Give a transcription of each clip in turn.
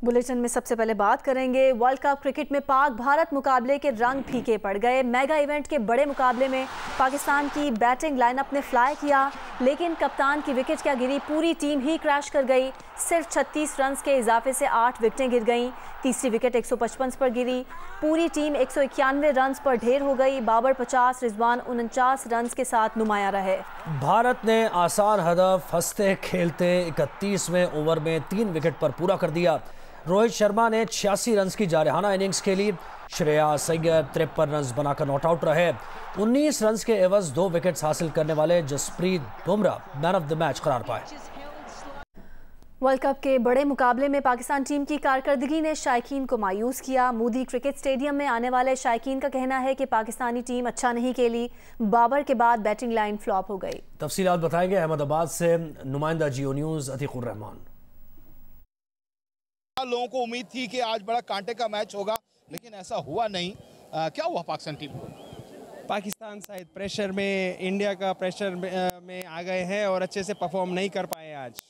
Bulletin में सबसे पहले बात करेंगे वर्ल्ड कप क्रिकेट में पाक भारत मुकाबले के रंग फीके पड़ गए। मेगा इवेंट के बड़े मुकाबले में पाकिस्तान की बैटिंग लाइनअप ने फ्लाई किया, लेकिन कप्तान की विकेट क्या गिरी, पूरी टीम ही क्रैश कर गई। सिर्फ 36 रन के इजाफे से 8 विकेटें गिर गईं। तीसरी विकेट 155 पर गिरी। पूरी टीम 191 रन पर ढेर हो गई। बाबर 50, रिजवान 49 रन के साथ नुमायां रहे। भारत ने आसान हदफ हंसते खेलते 31वें ओवर में 3 विकेट पर पूरा कर दिया। रोहित शर्मा ने 86 रन की जारहाना इनिंग्स खेली। श्रेयस अय्यर 53 रन बनाकर नॉट आउट रहे। 19 रन के एवज 2 विकेट्स हासिल करने वाले Jasprit Bumrah man of the match करार पाए। वर्ल्ड कप के बड़े मुकाबले में पाकिस्तान टीम की कारकर्दगी ने शायकीन को मायूस किया। मोदी क्रिकेट स्टेडियम में आने वाले शायकीन का कहना है कि पाकिस्तानी टीम अच्छा नहीं खेली। बाबर के बाद बैटिंग लाइन फ्लॉप हो गई। तफसीलात बताएंगे अहमदाबाद से नुमाइंदा जियो न्यूज़ अतीकुर रहमान। लोगों को उम्मीद थी कि आज बड़ा कांटे का मैच होगा, लेकिन ऐसा हुआ नहीं। क्या हुआ पाकिस्तान टीम को? पाकिस्तान शायद प्रेशर में, इंडिया का प्रेशर में आ गए हैं और अच्छे से परफॉर्म नहीं कर पाए आज।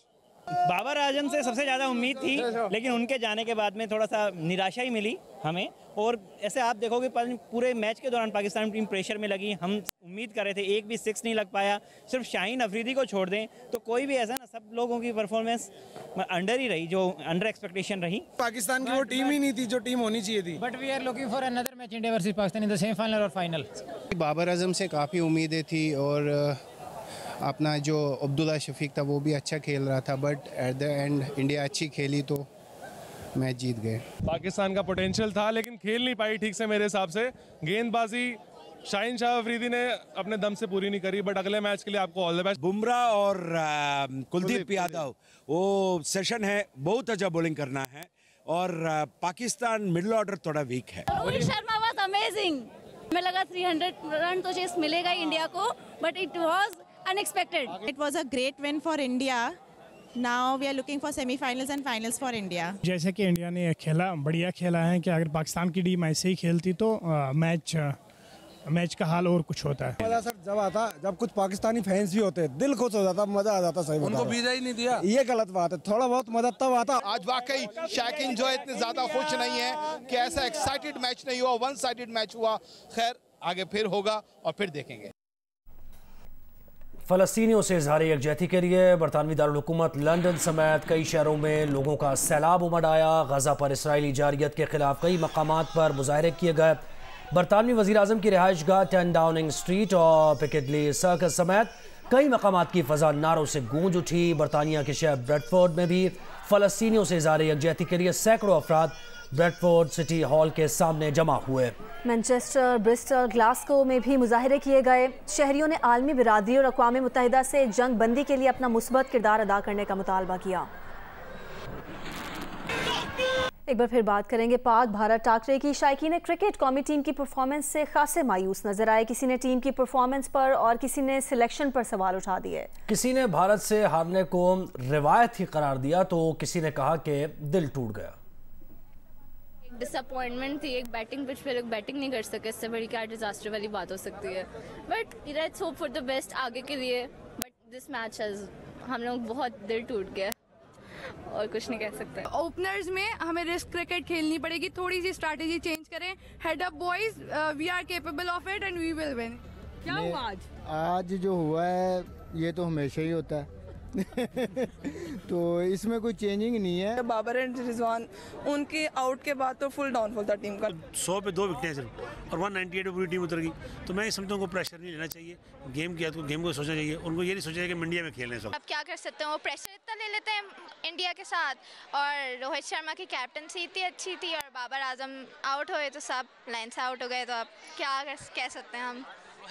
बाबर आजम से सबसे ज़्यादा उम्मीद थी, लेकिन उनके जाने के बाद में थोड़ा सा निराशा ही मिली हमें। और ऐसे आप देखोगे पूरे मैच के दौरान पाकिस्तान टीम प्रेशर में लगी। हम उम्मीद कर रहे थे एक भी 6 नहीं लग पाया। सिर्फ शाहीन अफरीदी को छोड़ दें तो कोई भी ऐसा ना, सब लोगों की परफॉर्मेंस अंडर ही रही, जो अंडर एक्सपेक्टेशन रही। पाकिस्तान की वो टीम ही नहीं थी जो टीम होनी चाहिए थी। But we are looking for another match India versus Pakistan in the semifinal और फाइनल। बाबर आजम से काफ़ी उम्मीदें थी और अपना जो अब्दुल्ला शफीक था वो भी अच्छा खेल रहा था, but at the end India अच्छी खेली तो मैच जीत गए। पाकिस्तान का पोटेंशियल था लेकिन खेल नहीं पाई ठीक से। मेरे हिसाब से गेंदबाजी शाहीन शाह अफरीदी ने अपने दम से पूरी नहीं करी, बट अगले मैच के लिए आपको ऑल द बेस्ट। बुमराह और कुलदीप यादव वो सेशन है, बहुत अच्छा बॉलिंग करना है और पाकिस्तान मिडिल ऑर्डर थोड़ा वीक है। Rohit Sharma was amazing. हमें लगा 300 रन तो चेस मिलेगा ही इंडिया को, but it was unexpected. It was a great win for India. Now we are looking for semi-finals and finals for India. जैसे कि इंडिया ने खेला, बढ़िया खेला है कि अगर पाकिस्तान की टीम ऐसे ही खेलती तो मैच का हाल और कुछ होता है। मजा सर जब आता, जब कुछ पाकिस्तानी फैंस भी होते, दिल खुश हो जाता, मजा आ जाता। सही उनको वीजा ही नहीं दिया, ये गलत बात है। थोड़ा बहुत मजा तब आता। आज वाकई शायकीन जो है इतने ज्यादा खुश नहीं है कि ऐसा एक्साइटेड मैच नहीं हुआ, वन साइडेड मैच हुआ। खैर आगे फिर होगा और फिर देखेंगे। फ़लस्तीनियों से इज़हार यकजहती के लिए बरतानवी दारुल हुकूमत लंदन समेत कई शहरों में लोगों का सैलाब उमड़ आया। गज़ा पर इसराइली जारियत के खिलाफ कई मकामात पर मुजाहरे किए गए। बरतानवी वज़ीर आज़म की रिहाइश गाह 10 डाउनिंग स्ट्रीट और पिकेडली सर्कस समेत कई मकामात की फ़ज़ा नारों से गूंज उठी। बरतानिया के शहर ब्रेडफोर्ड में भी फ़लस्तीनियों से इज़हार यकजहती के लिए सैकड़ों अफराद ब्रेडफोर्ड सिटी हॉल के सामने जमा हुए। मैनचेस्टर, ब्रिस्टल, ग्लासगो में भी मुजाहरे किए गए। शहरियों ने आलमी बिरादरी और अक़वाम मुत्तहिदा से जंग बंदी के लिए अपना मुस्बत किरदार अदा करने का मुतालबा किया। एक बार फिर बात करेंगे पाक भारत टाकरे की। शायकीन क्रिकेट कौमी टीम की परफॉर्मेंस से खासे मायूस नजर आए। किसी ने टीम की परफॉर्मेंस पर और किसी ने सिलेक्शन पर सवाल उठा दिए। किसी ने भारत से हारने को रिवायत ही करार दिया तो किसी ने कहा कि दिल टूट गया। डिसअपॉइंटमेंट थी, एक बैटिंग पिच पे लोग बैटिंग नहीं कर सके, इससे बड़ी क्या डिजास्टर वाली बात हो सकती है। But let's hope for the best आगे के लिए। बट दिस मैच हम लोग बहुत दिल टूट गया और कुछ नहीं कह सकते। ओपनर्स में हमें रिस्क क्रिकेट खेलनी पड़ेगी, थोड़ी सी स्ट्रैटेजी चेंज करें। Head up boys, we are capable of it and we will win. क्या हुआ आज जो हुआ है ये तो हमेशा ही होता है तो इसमें कोई चेंजिंग नहीं है। बाबर एंड रिजवान उनके आउट के बाद तो फुल डाउनफॉल था टीम का। 100 पे 2 विकेटें सिर्फ और 198 पे पूरी टीम उतर गई। तो मैं समझता हूँ उनको प्रेशर नहीं लेना चाहिए। गेम किया तो गेम को सोचना चाहिए, उनको ये नहीं सोचना चाहिए कि इंडिया में खेलने। अब क्या कर सकते हैं, वो प्रेशर इतना ले लेते हैं इंडिया के साथ। और रोहित शर्मा की कैप्टनसी इतनी अच्छी थी और बाबर आजम आउट हुए तो सब लाइन से आउट हो गए। तो अब क्या कह सकते हैं हम।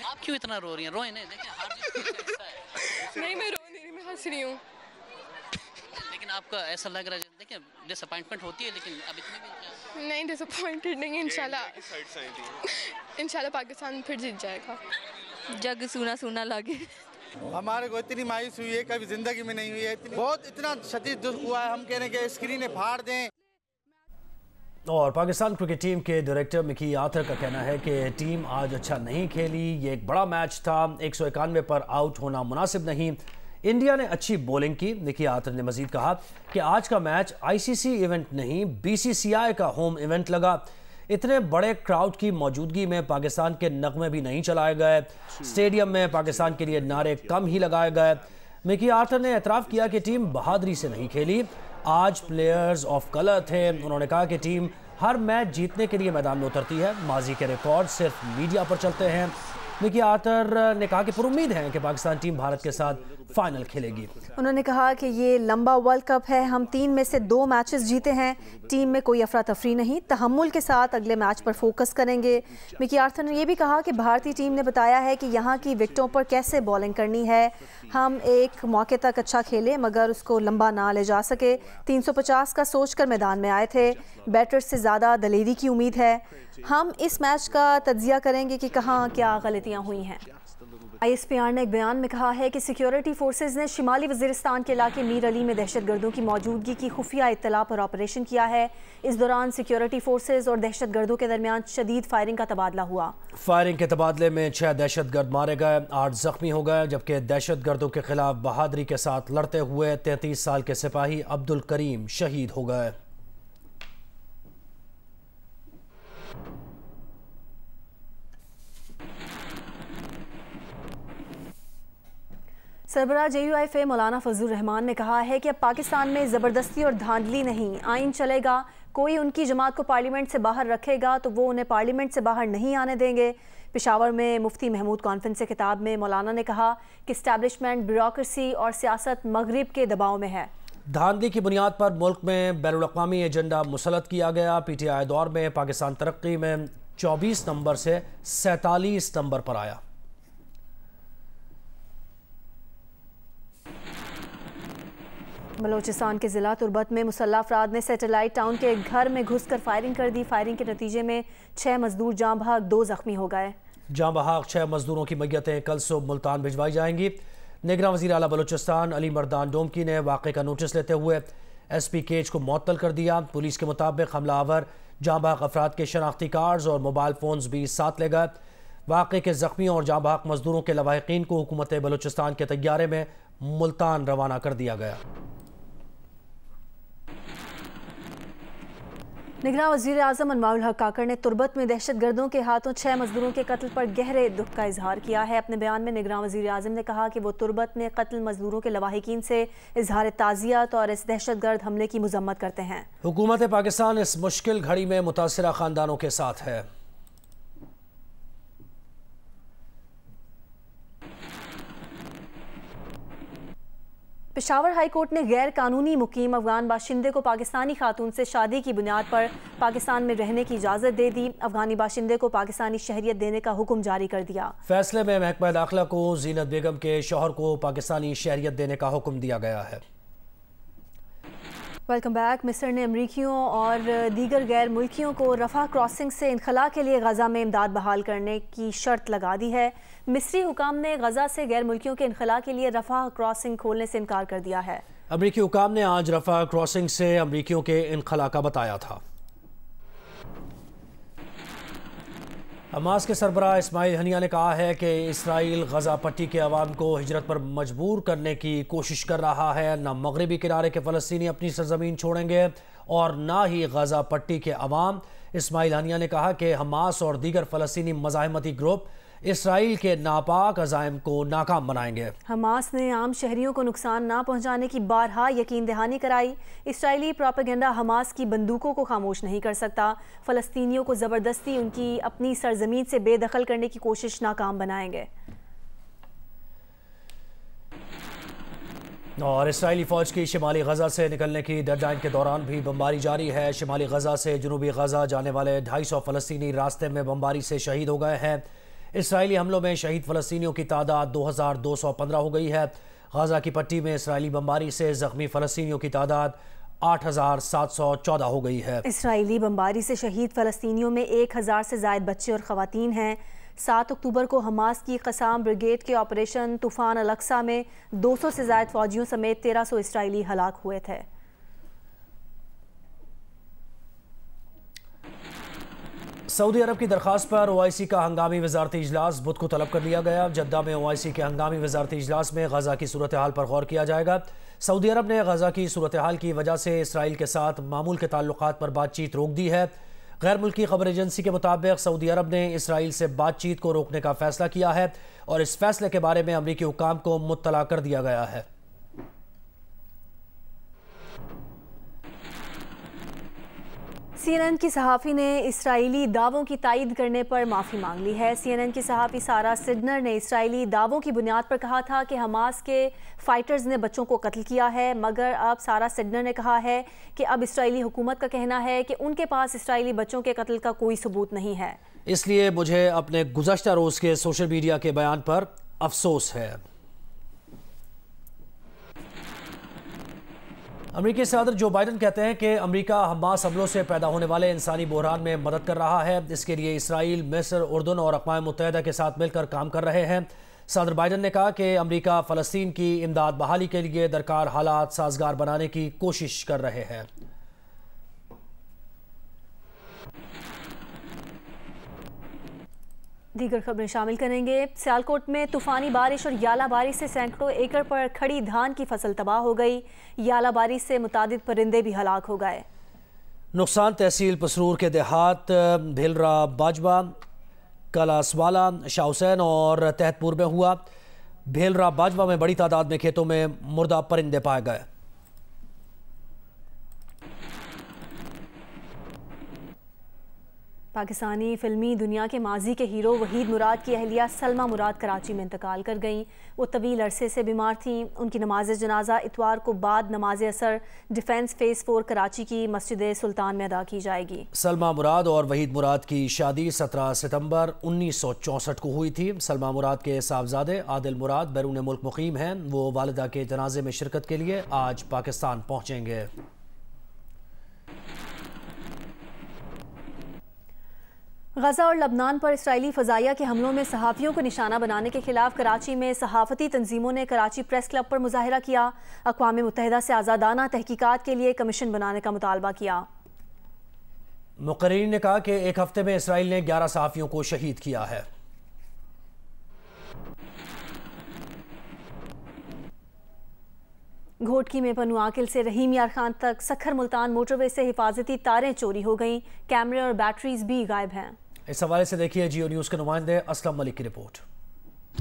आप क्यों इतना रो रही हैं? रोए नहीं, देखिए हार जीत नहीं मैं रो नहीं रही, मैं हंस रही हूँ। लेकिन आपका ऐसा लग रहा है, देखिए डिसअपॉइंटमेंट होती है, लेकिन अब इतनी भी नहीं डिसअपॉइंटेड नहीं। इंशाल्लाह पाकिस्तान फिर जीत जाएगा। जग सूना सूना लगे। हमारे को इतनी मायूस हुई है कभी जिंदगी में नहीं हुई है। बहुत इतना शदीद दुख हुआ है, हम कह रहे हैं कि स्क्रीनें फाड़ दें। और पाकिस्तान क्रिकेट टीम के डायरेक्टर मिकी आर्थर का कहना है कि टीम आज अच्छा नहीं खेली। ये एक बड़ा मैच था, 191 पर आउट होना मुनासिब नहीं। इंडिया ने अच्छी बॉलिंग की। निकी आर्चर ने मजीद कहा कि आज का मैच आईसीसी इवेंट नहीं, बीसीसीआई का होम इवेंट लगा। इतने बड़े क्राउड की मौजूदगी में पाकिस्तान के नगमे भी नहीं चलाए गए। स्टेडियम में पाकिस्तान के लिए नारे कम ही लगाए गए। निकी आर्चर ने एतराफ़ किया कि टीम बहादुरी से नहीं खेली, आज प्लेयर्स ऑफ कलर थे। उन्होंने कहा कि टीम हर मैच जीतने के लिए मैदान में उतरती है, माजी के रिकॉर्ड सिर्फ मीडिया पर चलते हैं। निकी आर्चर ने कहा कि पुरुम्मीद है कि पाकिस्तान टीम भारत के साथ फाइनल खेलेगी। उन्होंने कहा कि ये लंबा वर्ल्ड कप है, हम 3 में से 2 मैचेस जीते हैं, टीम में कोई अफरा तफरी नहीं, तहम्मुल के साथ अगले मैच पर फोकस करेंगे। निकी आर्चर ने यह भी कहा कि भारतीय टीम ने बताया है कि यहाँ की विकेटों पर कैसे बॉलिंग करनी है। हम एक मौके तक अच्छा खेले मगर उसको लंबा ना ले जा सके। 350 का सोचकर मैदान में आए थे, बैटर्स से ज़्यादा दलेरी की उम्मीद है। हम इस मैच का तज्जिया करेंगे कि कहाँ क्या गलतियाँ हुई हैं। ISPR ने एक बयान में कहा है कि सिक्योरिटी फोर्सेज ने शिमाली वज़ीरिस्तान के इलाके मीर अली में दहशतगर्दों की मौजूदगी की खुफिया इत्तला पर ऑपरेशन किया है। इस दौरान सिक्योरिटी फोर्सेज और दहशतगर्दों के दरमियान शदीद फायरिंग का तबादला हुआ। फायरिंग के तबादले में 6 दहशतगर्द मारे गए, 8 जख्मी हो गए, जबकि दहशतगर्दों के खिलाफ बहादुरी के साथ लड़ते हुए 33 साल के सिपाही अब्दुल करीम शहीद हो गए। सरबराह JUIF मौलाना फजलुर रहमान ने कहा है कि अब पाकिस्तान में ज़बरदस्ती और धांधली नहीं, आइन चलेगा। कोई उनकी जमात को पार्लियामेंट से बाहर रखेगा तो वो उन्हें पार्लियामेंट से बाहर नहीं आने देंगे। पेशावर में मुफ्ती महमूद कॉन्फ्रेंस से खिताब में मौलाना ने कहा कि इस्टेब्लिशमेंट, ब्यूरोक्रेसी और सियासत मगरिब के दबाव में है। धांधली की बुनियाद पर मुल्क में बैनुल अक़वामी एजेंडा मुसलत किया गया। PTI दौर में पाकिस्तान तरक्की में 24 नंबर से 47 नंबर पर आया। बलोचिस्तान के ज़िला तुर्बत में मुसल्लह अफराद ने सैटेलाइट टाउन के एक घर में घुसकर फायरिंग कर दी। फायरिंग के नतीजे में 6 मजदूर जाँ बहक, 2 जख्मी हो गए। जाँ बहक 6 मजदूरों की मैयतें कल सुबह मुल्तान भिजवाई जाएंगी। निगरान वज़ीर आला बलोचिस्तान अली मर्दान डोमकी ने वाक़े का नोटिस लेते हुए SP केज को मुअत्तल कर दिया। पुलिस के मुताबिक हमलावर जाँ बहक अफराद के शनाख्ती कार्ड्स और मोबाइल फ़ोन्स भी साथ ले गए। वाक़े के ज़ख्मियों और जाँ बहक मजदूरों के लवाहिकीन को हुकूमत बलोचिस्तान के तैयारे में मुल्तान रवाना कर दिया गया। निगरान वज़ीर आज़म अनवारुल हक काकड़ ने तुर्बत में दहशतगर्दों के हाथों 6 मजदूरों के कत्ल पर गहरे दुख का इजहार किया है। अपने बयान में निगरान वज़ीर आज़म ने कहा कि वो तुर्बत में कत्ल मजदूरों के लवाहिकीन से इजहार ताज़ियत और इस दहशतगर्द हमले की मज़म्मत करते हैं। हुकूमत पाकिस्तान इस मुश्किल घड़ी में मुतासिरा ख़ानदानों के साथ है। पेशावर हाई कोर्ट ने गैर कानूनी मुकीम अफगान बाशिंदे को पाकिस्तानी खातून से शादी की बुनियाद पर पाकिस्तान में रहने की इजाज़त दे दी। अफगानी बाशिंदे को पाकिस्तानी शहरियत देने का हुक्म जारी कर दिया। फैसले में महकमा दाखिला को जीनत बेगम के शौहर को पाकिस्तानी शहरियत देने का हुक्म दिया गया है। Welcome back. मिस्र ने अमरीकियों और दीगर गैर मुल्कियों को रफा क्रॉसिंग से इनखला के लिए गजा में इमदाद बहाल करने की शर्त लगा दी है। मिस्री हुकाम ने गजा से गैर मुल्कियों के इनखला के लिए रफा क्रॉसिंग खोलने से इनकार कर दिया है। अमरीकी हुकाम ने आज रफा क्रॉसिंग से अमरीकियों के इनखला का बताया था। हमास के सरबराह इस्माइल हनिया ने कहा है कि इसराइल गजा पट्टी के अवाम को हिजरत पर मजबूर करने की कोशिश कर रहा है। न मगरबी किनारे के फ़लस्तीनी अपनी सरजमीन छोड़ेंगे और ना ही गजा पट्टी के अवाम। इस्माइल हनिया ने कहा कि हमास और दीगर फ़लस्तीनी मज़ाहिमती ग्रुप इसराइल के नापाक अज़ाइम को नाकाम बनाएंगे। हमास ने आम शहरियों को नुकसान ना पहुंचाने की बारहा यकीन दहानी कराई। इसराइली प्रोपेगेंडा हमास की बंदूकों को खामोश नहीं कर सकता। फ़लस्तीनियों को ज़बरदस्ती उनकी अपनी सरजमीन से बेदखल करने की कोशिश नाकाम बनाएंगे। और इसराइली फ़ौज की शिमाली गजा से निकलने की डेडलाइन के दौरान भी बमबारी जारी है। शिमाली गजा से जनूबी गजा जाने वाले 250 फ़लस्तीनी रास्ते में बमबारी से शहीद हो गए हैं। इसराइली हमलों में शहीद फ़लस्तीनियों की तादाद 2215 हो गई है। गजा की पट्टी में इसराइली बमबारी से ज़ख्मी फ़लस्तीनियों की तादाद 8714 हो गई है। इसराइली बमबारी से शहीद फ़लस्तीनियों में 1000 से ज़ायद बच्चे और ख़वातीन हैं। 7 अक्टूबर को हमास की क़साम ब्रिगेड के ऑपरेशन तूफ़ान अल-अक्सा में 200 से ज़ायद फ़ौजियों समेत 1300 इसराइली हलाक हुए थे। सऊदी अरब की दरख्वास्त पर ओआईसी का हंगामी वजारती इजलास बुध को तलब कर लिया गया। जद्दा में ओआईसी के हंगामी वजारती इजलास में गजा की सूरत हाल पर गौर किया जाएगा। सऊदी अरब ने गजा की सूरत हाल की वजह से इसराइल के साथ मामूल के ताल्लुकात पर बातचीत रोक दी है। गैर मुल्की खबर एजेंसी के मुताबिक सऊदी अरब ने इसराइल से बातचीत को रोकने का फैसला किया है और इस फैसले के बारे में अमरीकी हुक्काम को मुत्तला कर दिया गया है। CNN की सहाफ़ी ने इसराइली दावों की तायीद करने पर माफ़ी मांग ली है। CNN की सहाफ़ी सारा सिडनर ने इसराइली दावों की बुनियाद पर कहा था कि हमास के फाइटर्स ने बच्चों को कत्ल किया है, मगर अब सारा सिडनर ने कहा है कि अब इसराइली हुकूमत का कहना है कि उनके पास इसराइली बच्चों के कत्ल का कोई सबूत नहीं है। इसलिए मुझे अपने गुज़श्ता रोज़ के सोशल मीडिया के बयान पर अफसोस है। अमेरिकी सदर जो बाइडन कहते हैं कि अमेरिका हमास हमलों से पैदा होने वाले इंसानी बहरान में मदद कर रहा है। इसके लिए इसराइल, मिस्र, उर्दन और अक़वाम मुत्तहिदा के साथ मिलकर काम कर रहे हैं। सदर बाइडन ने कहा कि अमेरिका फ़लस्तीन की इमदाद बहाली के लिए दरकार हालात साजगार बनाने की कोशिश कर रहे हैं। दीगर खबरें शामिल करेंगे। सियालकोट में तूफानी बारिश और याला बारिश से सैकड़ों एकड़ पर खड़ी धान की फसल तबाह हो गई। याला बारिश से मुतादिद परिंदे भी हलाक हो गए। नुकसान तहसील पसरूर के देहात भेलरा बाजवा, कलासवाला, शाह हुसैन और तहतपुर में हुआ। भेलरा बाजवा में बड़ी तादाद में खेतों में मुर्दा परिंदे पाए गए। पाकिस्तानी फिल्मी दुनिया के माजी के हीरो वहीद मुराद की अहलिया सलमा मुराद कराची में इंतकाल कर गईं। वो तवील अरसे से बीमार थीं। उनकी नमाज जनाजा इतवार को बाद नमाज असर डिफेंस फेज़ 4 कराची की मस्जिद सुल्तान में अदा की जाएगी। सलमा मुराद और वहीद मुराद की शादी 17 सितंबर 1964 को हुई थी। सलमा मुराद के साहबजादे आदिल मुराद बैरून मुल्क मुकीम हैं। वो वालिदा के जनाजे में शिरकत के लिए आज पाकिस्तान पहुँचेंगे। गजा और लबनान पर इसराइली फ़ज़ाइया के हमलों में सहाफ़ियों को निशाना बनाने के खिलाफ कराची में सहाफ़ती तंजीमों ने कराची प्रेस क्लब पर मुजाहिरा किया। अक़वाम मुत्तहिदा से आज़ादाना तहकीकात के लिए कमीशन बनाने का मुतालबा किया। मुक़र्रीरीन ने कहा कि एक हफ्ते में इसराइल ने 11 सहाफ़ियों को शहीद किया है। घोटकी में पन्नू आकिल से रहीम यार खान तक सखर मुल्तान मोटरवे से हिफाजती तारें चोरी हो गईं। कैमरे और बैटरीज भी गायब हैं। इस हवाले से देखिए जियो न्यूज़ के नुमाइंदे असलम मलिक की रिपोर्ट।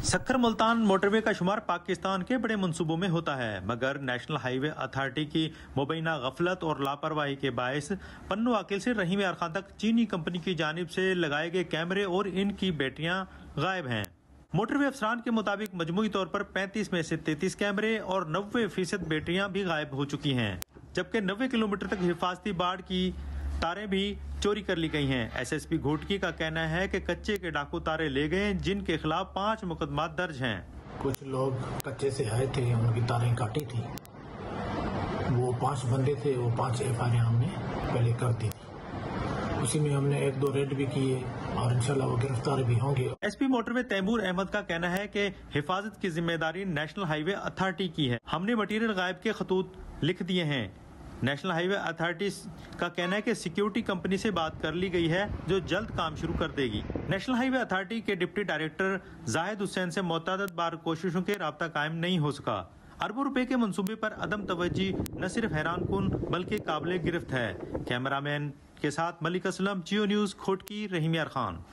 सखर मुल्तान मोटरवे का शुमार पाकिस्तान के बड़े मंसूबों में होता है, मगर नेशनल हाईवे अथॉरिटी की मुबैना गफलत और लापरवाही के बायस पन्नू आकिल से रहीम यार खान तक चीनी कंपनी की जानिब से लगाए गए कैमरे और इनकी बैटरियां गायब हैं। मोटरवे अफसरान के मुताबिक मजमूई तौर पर 35 में से 33 कैमरे और 90% बैटरियां भी गायब हो चुकी हैं, जबकि 90 किलोमीटर तक हिफाजती बाड़ की तारें भी चोरी कर ली गई हैं। SSP घोटकी का कहना है कि कच्चे के डाकू तारे ले गए, जिनके खिलाफ 5 मुकदमा दर्ज हैं। कुछ लोग कच्चे से आए थे, उनकी तारें काटी थी। वो 5 बंदे थे, वो 5 FIR हमने पहले कर दी। उसी में हमने 1-2 रेड भी किए और इंशाल्लाह वो गिरफ्तार भी होंगे। SP मोटरवे तैमूर अहमद का कहना है कि हिफाजत की जिम्मेदारी नेशनल हाईवे अथॉरिटी की है। हमने मटीरियल गायब के खतूत लिख दिए हैं। नेशनल हाईवे अथॉरिटी का कहना है कि सिक्योरिटी कंपनी से बात कर ली गई है, जो जल्द काम शुरू कर देगी। नेशनल हाईवे अथॉरिटी के डिप्टी डायरेक्टर जाहिद हुसैन से मुतअद्दिद बार कोशिशों के राब्ता कायम नहीं हो सका। अरबों रुपए के मंसूबे पर अदम तवज्जी न सिर्फ हैरान कुन बल्कि काबिल गिरफ्त है। कैमरामैन के साथ मलिक असलम, जियो न्यूज़, खोटकी, रहीम यार खान।